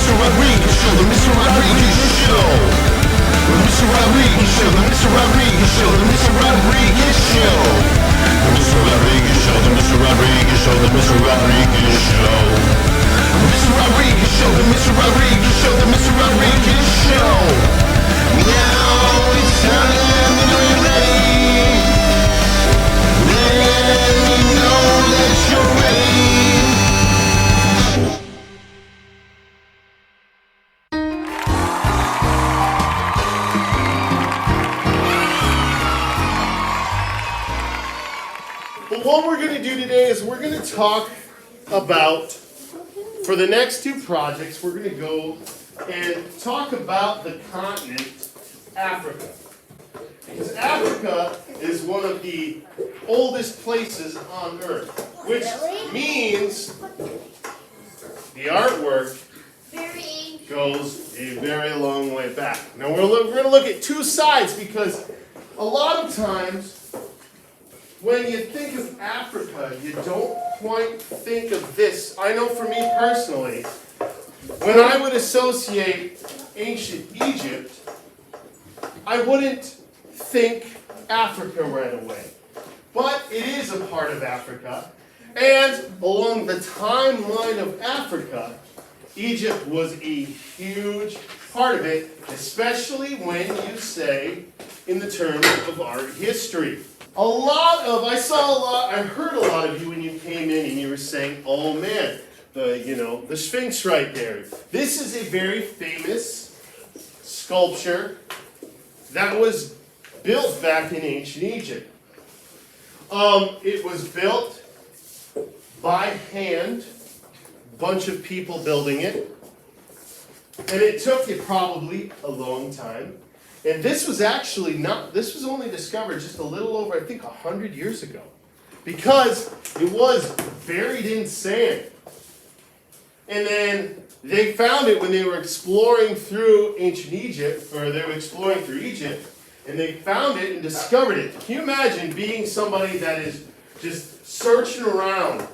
Mr. Rodriguez Show, the Mr. Rodriguez Show. The Mr. Rodriguez Show, the Mr. Rodriguez Show, the Mr. Rodriguez Show. The Mr. Rodriguez Show, the Mr. Rodriguez Show, the Mr. Rodriguez Show. The Mr. Rodriguez Show, the Mr. Rodriguez Show, the Mr. Rodriguez Show. Now it's time, are you ready? Let me know that you're ready. But what we're going to do today is we're going to talk about, for the next two projects, we're going to go and talk about the continent Africa. Because Africa is one of the oldest places on Earth, which means the artwork goes a very long way back. Now we're going to look at two sides because a lot of times when you think of Africa, you don't quite think of this. I know for me personally, when I would associate ancient Egypt, I wouldn't think Africa right away. But it is a part of Africa, and along the timeline of Africa, Egypt was a huge part of it, especially when you say in the terms of art history. I heard a lot of you when you came in and you were saying, oh man, the Sphinx right there. This is a very famous sculpture that was built back in ancient Egypt. It was built by hand, a bunch of people building it, and it took it probably a long time. And this was only discovered just a little over, I think, 100 years ago. Because it was buried in sand. And then they found it when they were exploring through ancient Egypt, or they were exploring through Egypt, and they found it and discovered it. Can you imagine being somebody that is just searching around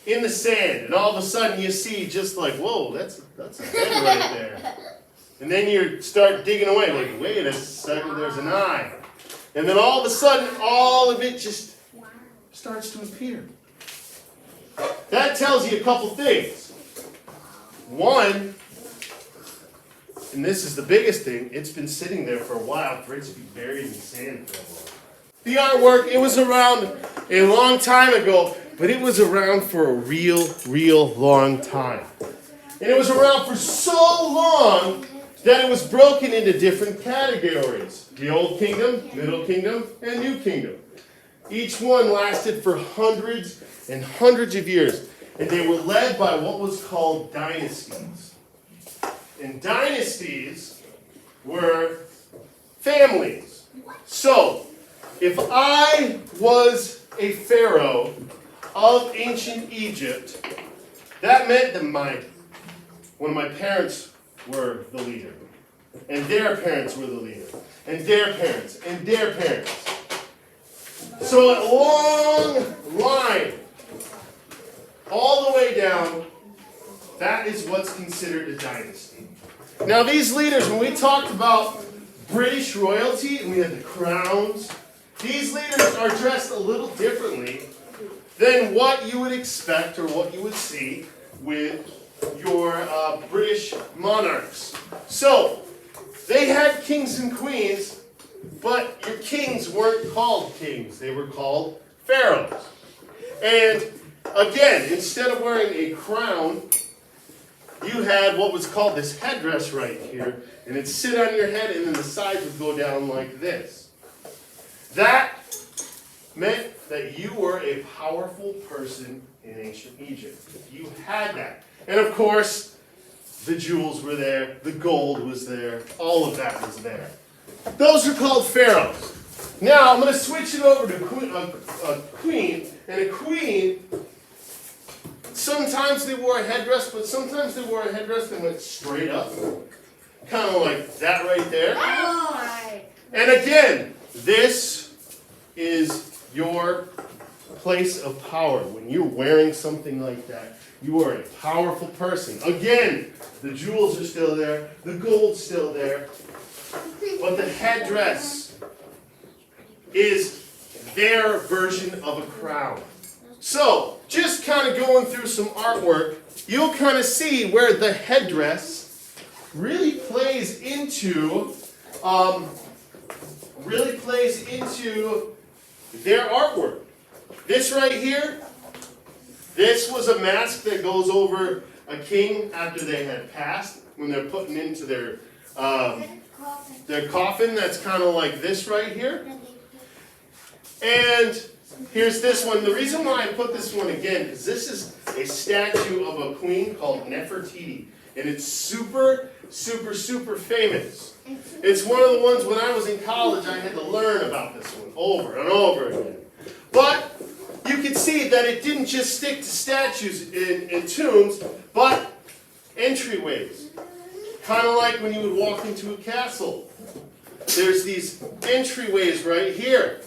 in the sand, and all of a sudden you see just like, whoa, that's a head right there. And then you start digging away, like, wait a second, there's an eye. And then all of a sudden, all of it just starts to appear. That tells you a couple things. One, and this is the biggest thing, it's been sitting there for a while for it to be buried in sand for a while. The artwork, it was around a long time ago, but it was around for a real long time. And it was around for so long that it was broken into different categories. The Old Kingdom, Middle Kingdom, and New Kingdom. Each one lasted for hundreds and hundreds of years. And they were led by what was called dynasties. And dynasties were families. So, if I was a pharaoh of ancient Egypt, that meant that one of my parents were the leader. And their parents were the leader. And their parents. And their parents. So a long line, all the way down, that is what's considered a dynasty. Now these leaders, when we talked about British royalty, and we had the crowns, these leaders are dressed a little differently than what you would expect or what you would see with your British monarchs. So, they had kings and queens, but your kings weren't called kings. They were called pharaohs. And again, instead of wearing a crown, you had what was called this headdress right here, and it'd sit on your head, and then the sides would go down like this. That meant that you were a powerful person in ancient Egypt. You had that. And of course, the jewels were there, the gold was there, all of that was there. Those are called pharaohs. Now, I'm going to switch it over to a queen. And a queen, sometimes they wore a headdress, but sometimes they wore a headdress that went straight up. Kind of like that right there. And again, this is your place of power. When you're wearing something like that, You are a powerful person. Again, the jewels are still there, the gold's still there, but the headdress is their version of a crown. So, just kind of going through some artwork, you'll kind of see where the headdress really plays into their artwork. This right here, this was a mask that goes over a king after they had passed, when they're putting into their coffin. That's kind of like this right here. And here's this one. The reason why I put this one again, because this is a statue of a queen called Nefertiti. And it's super, super, super famous. It's one of the ones when I was in college, I had to learn about this one over and over again. But you can see that it didn't just stick to statues in tombs, but entryways. Kind of like when you would walk into a castle. There's these entryways right here.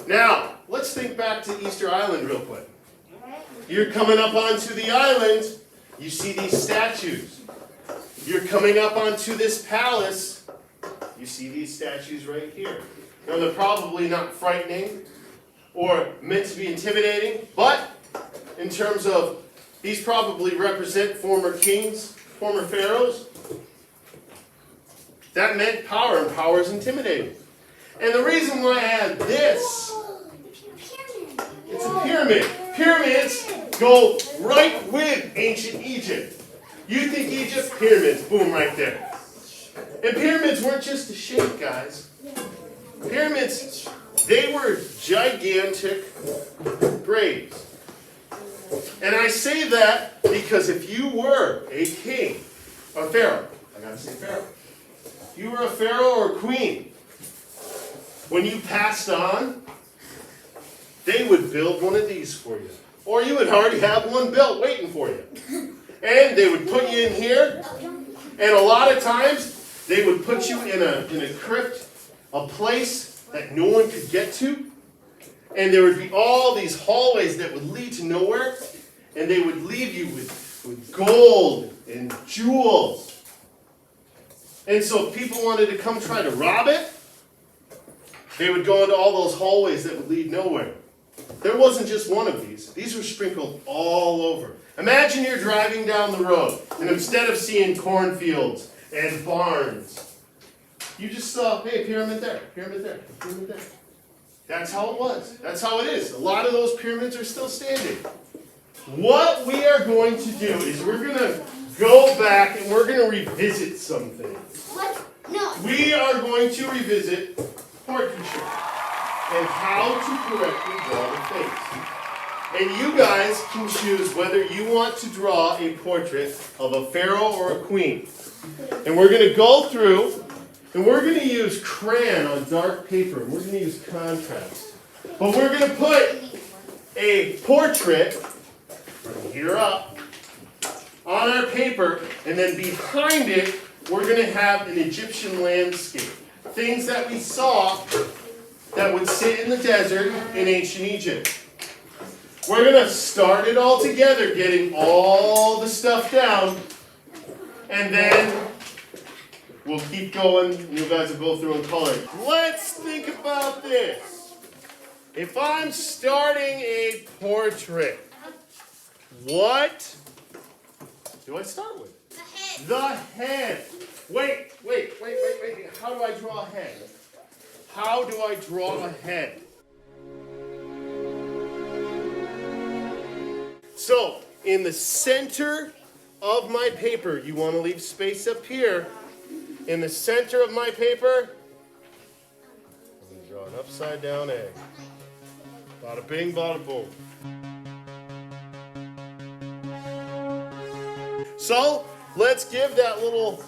Now, let's think back to Easter Island real quick. You're coming up onto the island, you see these statues. You're coming up onto this palace, you see these statues right here. Now, they're probably not frightening or meant to be intimidating, but in terms of, these probably represent former kings, former pharaohs. That meant power, and power is intimidating. And the reason why I have this, it's a pyramid. Pyramids go right with ancient Egypt. You think Egypt? Pyramids, boom, right there. And pyramids weren't just a shape, guys. Pyramids, they were gigantic graves. And I say that because if you were a king, a pharaoh, I gotta say pharaoh. If you were a pharaoh or a queen, when you passed on, they would build one of these for you. Or you would already have one built waiting for you. And they would put you in here, and a lot of times they would put you in a crypt, a place that no one could get to. And there would be all these hallways that would lead to nowhere, and they would leave you with gold and jewels. And so if people wanted to come try to rob it, they would go into all those hallways that would lead nowhere. There wasn't just one of these. These were sprinkled all over. Imagine you're driving down the road, and instead of seeing cornfields and barns, you just saw, hey, pyramid there, pyramid there, pyramid there. That's how it was. That's how it is. A lot of those pyramids are still standing. What we are going to do is we're going to go back and we're going to revisit some things. What? No. We are going to revisit portraiture and how to correctly draw the face. And you guys can choose whether you want to draw a portrait of a pharaoh or a queen. And we're going to go through, and we're going to use crayon on dark paper. We're going to use contrast. But we're going to put a portrait from here up on our paper, and then behind it, we're going to have an Egyptian landscape. Things that we saw that would sit in the desert in ancient Egypt. We're going to start it all together, getting all the stuff down, and then we'll keep going, and you guys will go through and color it. Let's think about this. If I'm starting a portrait, what do I start with? The head. The head. Wait. How do I draw a head? How do I draw a head? So, in the center of my paper, you want to leave space up here. In the center of my paper, I'm going to draw an upside down egg. Bada bing, bada boom. So, let's give that little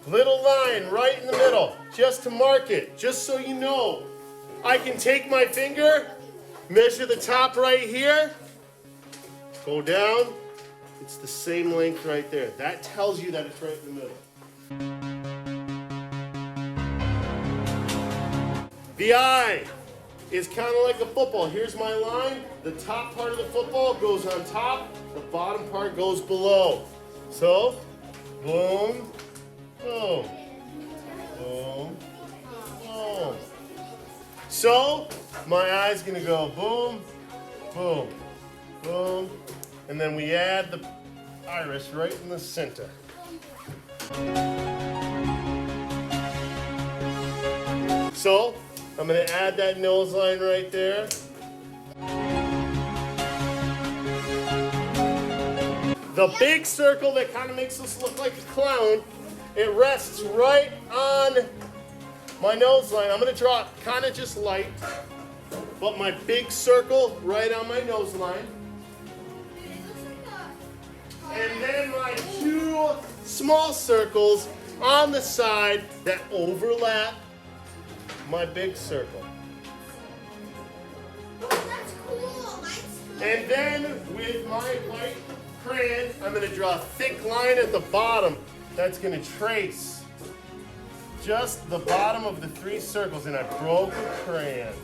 line right in the middle, just to mark it, just so you know. I can take my finger, measure the top right here, go down, it's the same length right there. That tells you that it's right in the middle. The eye. is kind of like a football. Here's my line. The top part of the football goes on top. The bottom part goes below. So, boom, boom, boom, boom. So, my eye's gonna go boom, boom, boom, and then we add the iris right in the center. So, I'm gonna add that nose line right there. The big circle that kind of makes us look like a clown, it rests right on my nose line. I'm gonna draw it kind of just light, but my big circle right on my nose line. And then my two small circles on the side that overlap my big circle. That's cool. And then with my white crayon, I'm going to draw a thick line at the bottom that's going to trace just the bottom of the three circles, and I broke a crayon.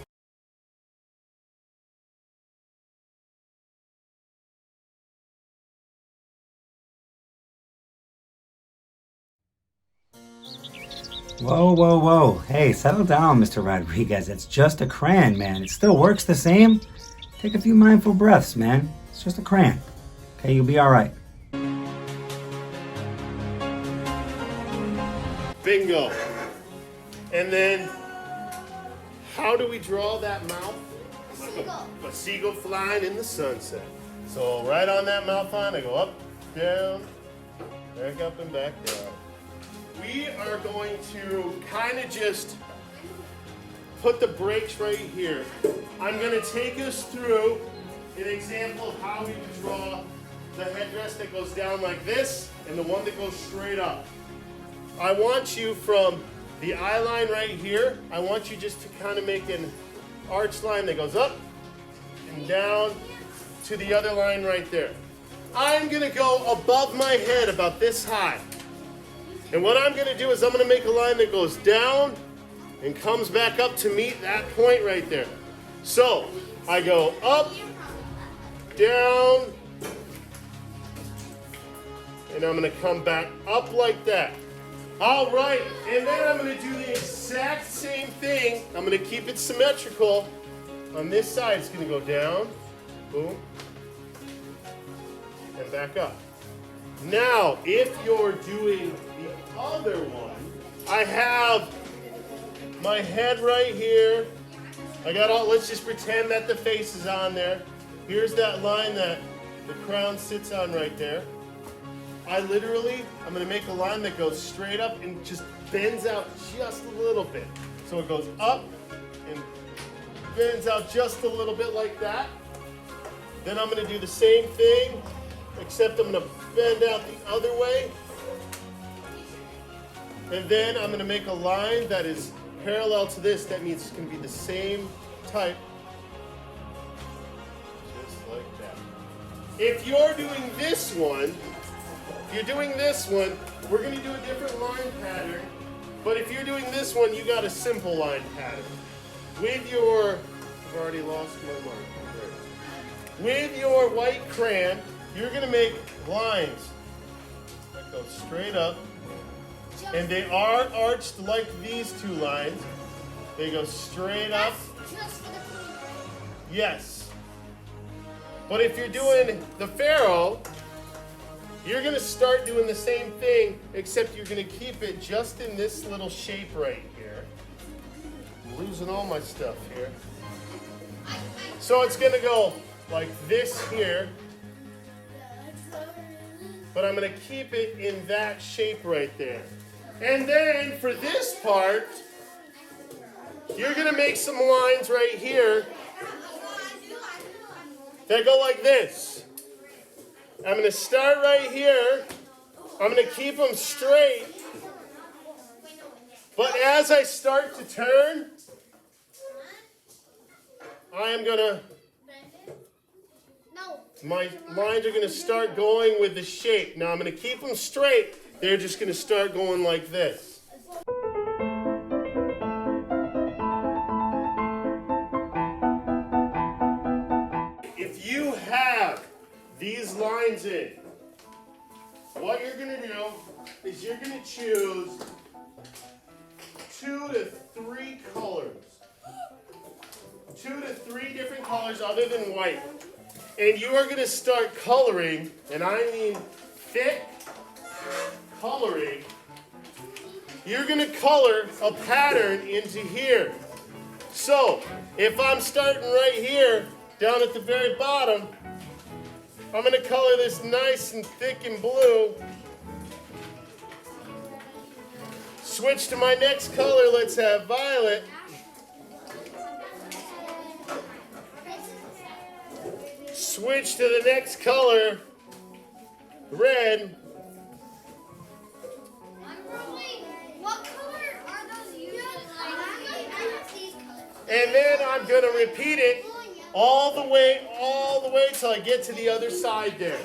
Whoa, whoa, whoa. Hey, settle down, Mr. Rodriguez. It's just a crayon, man. It still works the same. Take a few mindful breaths, man. It's just a crayon. Okay, you'll be all right. Bingo. And then, how do we draw that mouth? Like a seagull flying in the sunset. So right on that mouth line, I go up, down, back up and back down. We are going to kind of just put the brakes right here. I'm going to take us through an example of how we would draw the headdress that goes down like this and the one that goes straight up. I want you from the eye line right here, I want you just to kind of make an arch line that goes up and down to the other line right there. I'm going to go above my head about this high. And what I'm going to do is I'm going to make a line that goes down and comes back up to meet that point right there. So I go up, down, and I'm going to come back up like that. All right, and then I'm going to do the exact same thing. I'm going to keep it symmetrical. On this side, it's going to go down, boom, and back up. Now, if you're doing the other one, I have my head right here. I got all, let's just pretend that the face is on there. Here's that line that the crown sits on right there. I'm gonna make a line that goes straight up and just bends out just a little bit. So it goes up and bends out just a little bit like that. Then I'm gonna do the same thing, except I'm gonna bend out the other way. And then I'm gonna make a line that is parallel to this. That means it's gonna be the same type. Just like that. If you're doing this one, we're gonna do a different line pattern. But if you're doing this one, you got a simple line pattern. With your, I've already lost my mark. With your white crayon, you're gonna make lines that go straight up. And they are arched like these two lines. They go straight up. Just for the queen. Yes. But if you're doing the pharaoh, you're going to start doing the same thing, except you're going to keep it just in this little shape right here. I'm losing all my stuff here. So it's going to go like this here. But I'm going to keep it in that shape right there. And then for this part, you're going to make some lines right here that go like this. I'm going to start right here. I'm going to keep them straight. But as I start to turn, I am going to, my lines are going to start going with the shape. Now I'm going to keep them straight. They're just going to start going like this. do is you're going to choose 2 to 3 colors. 2 to 3 different colors other than white. And you are going to start coloring, and I mean thick coloring. You're going to color a pattern into here. So, if I'm starting right here, down at the very bottom, I'm going to color this nice and thick and blue. Switch to my next color, let's have violet. Switch to the next color, red. What color are those usually? And then I'm going to repeat it all the way till I get to the other side there.